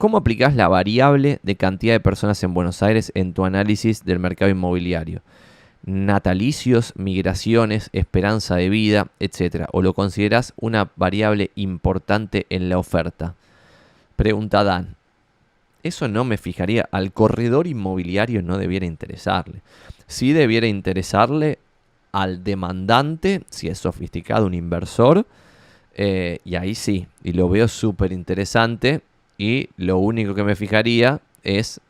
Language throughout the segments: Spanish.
¿Cómo aplicás la variable de cantidad de personas en Buenos Aires en tu análisis del mercado inmobiliario? Natalicios, migraciones, esperanza de vida, etcétera. ¿O lo considerás una variable importante en la oferta? Pregunta Dan. Eso no me fijaría. Al corredor inmobiliario no debiera interesarle. Sí debiera interesarle al demandante, si es sofisticado, un inversor. Y ahí sí, y lo veo súper interesante. Y lo único que me fijaría es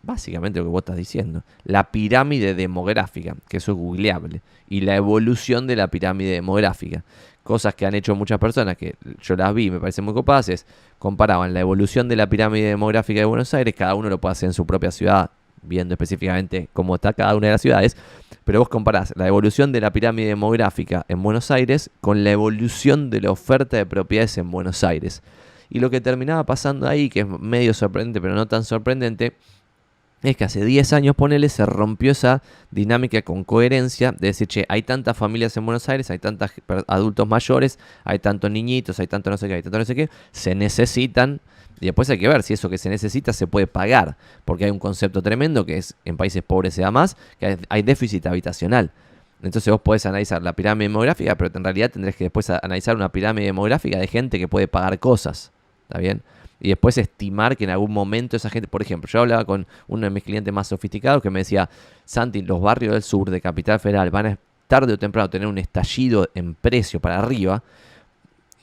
básicamente lo que vos estás diciendo. La pirámide demográfica, que eso es googleable. Y la evolución de la pirámide demográfica. Cosas que han hecho muchas personas, que yo las vi, me parecen muy copadas, es comparaban la evolución de la pirámide demográfica de Buenos Aires, cada uno lo puede hacer en su propia ciudad, viendo específicamente cómo está cada una de las ciudades, pero vos comparás la evolución de la pirámide demográfica en Buenos Aires con la evolución de la oferta de propiedades en Buenos Aires. Y lo que terminaba pasando ahí, que es medio sorprendente, pero no tan sorprendente, es que hace 10 años, ponele, se rompió esa dinámica con coherencia de decir, che, hay tantas familias en Buenos Aires, hay tantos adultos mayores, hay tantos niñitos, hay tanto no sé qué, hay tanto no sé qué, se necesitan, y después hay que ver si eso que se necesita se puede pagar, porque hay un concepto tremendo que es, en países pobres se da más, que hay déficit habitacional. Entonces vos podés analizar la pirámide demográfica, pero en realidad tendrés que después analizar una pirámide demográfica de gente que puede pagar cosas, ¿está bien? Y después estimar que en algún momento esa gente, por ejemplo, yo hablaba con uno de mis clientes más sofisticados que me decía, Santi, los barrios del sur de Capital Federal van a tarde o temprano tener un estallido en precio para arriba,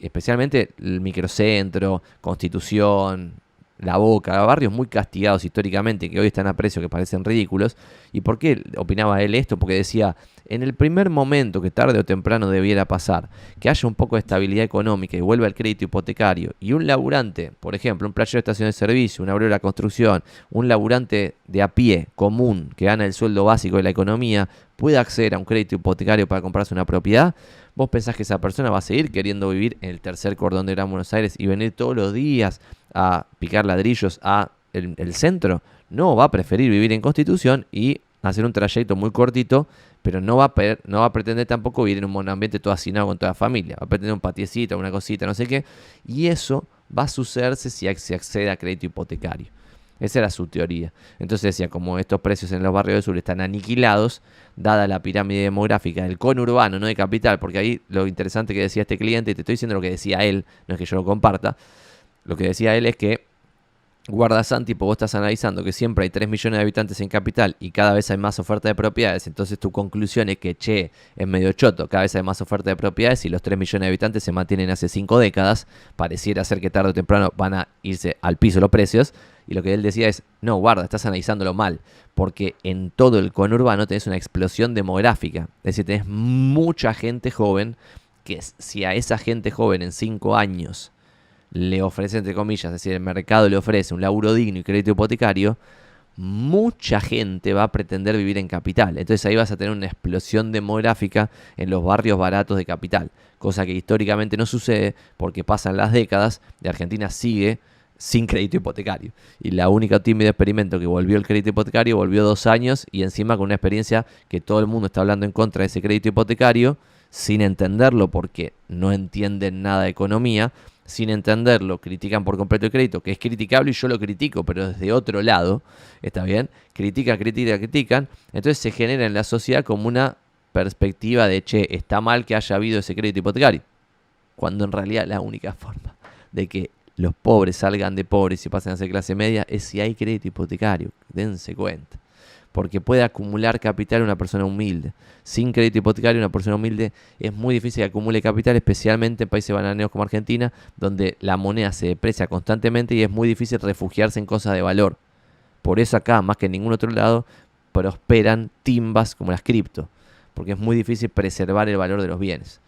especialmente el microcentro, Constitución, La Boca, barrios muy castigados históricamente que hoy están a precios que parecen ridículos. ¿Y por qué opinaba él esto? Porque decía, en el primer momento que tarde o temprano debiera pasar, que haya un poco de estabilidad económica y vuelva el crédito hipotecario, y un laburante, por ejemplo, un playero de estación de servicio, un obrero de la construcción, un laburante de a pie, común, que gana el sueldo básico de la economía, pueda acceder a un crédito hipotecario para comprarse una propiedad, ¿vos pensás que esa persona va a seguir queriendo vivir en el tercer cordón de Gran Buenos Aires y venir todos los días a picar ladrillos a el centro? No, va a preferir vivir en Constitución y hacer un trayecto muy cortito, pero no va a pretender tampoco vivir en un monoambiente todo hacinado con toda la familia. Va a pretender un patiecito, una cosita, no sé qué. Y eso va a sucederse si se accede a crédito hipotecario. Esa era su teoría. Entonces decía, como estos precios en los barrios del sur están aniquilados, dada la pirámide demográfica del conurbano, no de capital, porque ahí lo interesante que decía este cliente, y te estoy diciendo lo que decía él, no es que yo lo comparta, lo que decía él es que guarda Santi, pues vos estás analizando que siempre hay 3 millones de habitantes en capital y cada vez hay más oferta de propiedades, entonces tu conclusión es que, che, es medio choto, cada vez hay más oferta de propiedades y los 3 millones de habitantes se mantienen hace 5 décadas, pareciera ser que tarde o temprano van a irse al piso los precios, y lo que él decía es, no, guarda, estás analizándolo mal, porque en todo el conurbano tenés una explosión demográfica, es decir, tenés mucha gente joven, que si a esa gente joven en 5 años le ofrece, entre comillas, es decir, el mercado le ofrece un laburo digno y crédito hipotecario, mucha gente va a pretender vivir en capital. Entonces ahí vas a tener una explosión demográfica en los barrios baratos de capital, cosa que históricamente no sucede porque pasan las décadas y Argentina sigue sin crédito hipotecario. Y la única tímido experimento que volvió el crédito hipotecario volvió 2 años y encima con una experiencia que todo el mundo está hablando en contra de ese crédito hipotecario sin entenderlo porque no entienden nada de economía. Sin entenderlo, critican por completo el crédito, que es criticable y yo lo critico, pero desde otro lado, ¿está bien? Critican. Entonces se genera en la sociedad como una perspectiva de, che, está mal que haya habido ese crédito hipotecario. Cuando en realidad la única forma de que los pobres salgan de pobres y pasen a ser clase media es si hay crédito hipotecario. Dense cuenta. Porque puede acumular capital una persona humilde. Sin crédito hipotecario, una persona humilde es muy difícil que acumule capital, especialmente en países bananeros como Argentina, donde la moneda se deprecia constantemente y es muy difícil refugiarse en cosas de valor. Por eso acá, más que en ningún otro lado, prosperan timbas como las cripto, porque es muy difícil preservar el valor de los bienes.